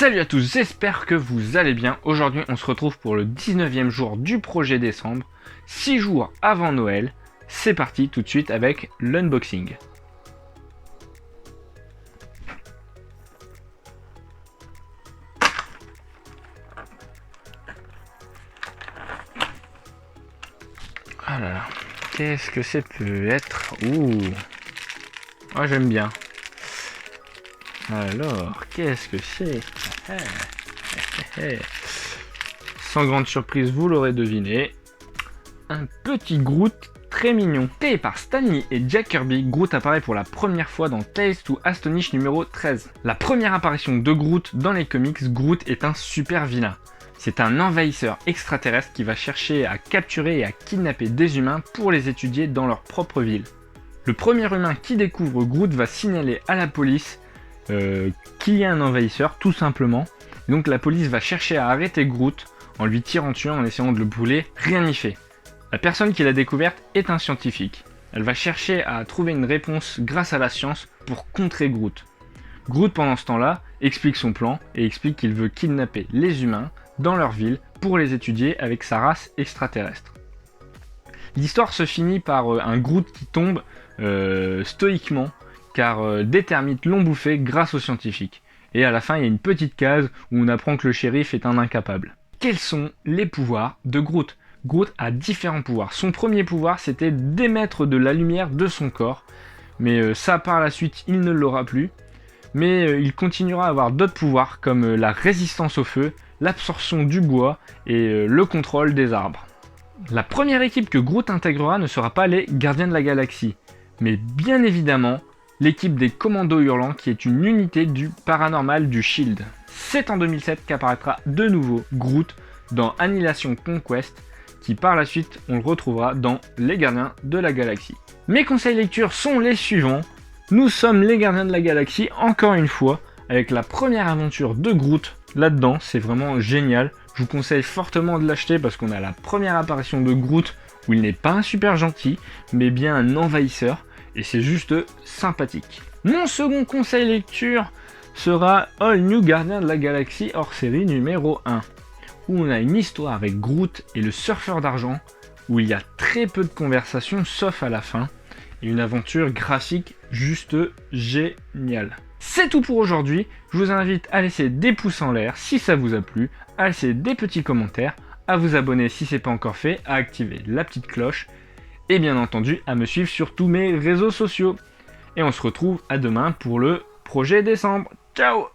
Salut à tous, j'espère que vous allez bien. Aujourd'hui on se retrouve pour le 19e jour du projet décembre, 6 jours avant Noël. C'est parti tout de suite avec l'unboxing. Ah là là, qu'est-ce que ça peut être? Ouh, moi j'aime bien. Alors, qu'est-ce que c'est? Sans grande surprise, vous l'aurez deviné, un petit Groot très mignon. Créé par Stan Lee et Jack Kirby, Groot apparaît pour la première fois dans Tales to Astonish numéro 13. La première apparition de Groot dans les comics, Groot est un super vilain. C'est un envahisseur extraterrestre qui va chercher à capturer et à kidnapper des humains pour les étudier dans leur propre ville. Le premier humain qui découvre Groot va signaler à la police qu'il y a un envahisseur, tout simplement. Et donc la police va chercher à arrêter Groot en lui tirant dessus, en essayant de le brûler. Rien n'y fait. La personne qui l'a découverte est un scientifique. Elle va chercher à trouver une réponse grâce à la science pour contrer Groot. Groot, pendant ce temps-là, explique son plan et explique qu'il veut kidnapper les humains dans leur ville pour les étudier avec sa race extraterrestre. L'histoire se finit par un Groot qui tombe stoïquement car des termites l'ont bouffé grâce aux scientifiques. Et à la fin, il y a une petite case où on apprend que le shérif est un incapable. Quels sont les pouvoirs de Groot? Groot a différents pouvoirs. Son premier pouvoir, c'était d'émettre de la lumière de son corps. Mais ça, par la suite, il ne l'aura plus. Mais il continuera à avoir d'autres pouvoirs, comme la résistance au feu, l'absorption du bois et le contrôle des arbres. La première équipe que Groot intégrera ne sera pas les Gardiens de la Galaxie, mais bien évidemment l'équipe des Commandos Hurlants, qui est une unité du paranormal du Shield. C'est en 2007 qu'apparaîtra de nouveau Groot dans Annihilation Conquest, qui par la suite on le retrouvera dans Les Gardiens de la Galaxie. Mes conseils lecture sont les suivants. Nous sommes les Gardiens de la Galaxie encore une fois, avec la première aventure de Groot là-dedans, c'est vraiment génial. Je vous conseille fortement de l'acheter parce qu'on a la première apparition de Groot où il n'est pas un super gentil, mais bien un envahisseur. Et c'est juste sympathique. Mon second conseil lecture sera All New Gardien de la Galaxie hors série numéro 1, où on a une histoire avec Groot et le surfeur d'argent, où il y a très peu de conversations sauf à la fin, et une aventure graphique juste géniale. C'est tout pour aujourd'hui, je vous invite à laisser des pouces en l'air si ça vous a plu, à laisser des petits commentaires, à vous abonner si ce n'est pas encore fait, à activer la petite cloche, et bien entendu à me suivre sur tous mes réseaux sociaux. Et on se retrouve à demain pour le projet décembre. Ciao!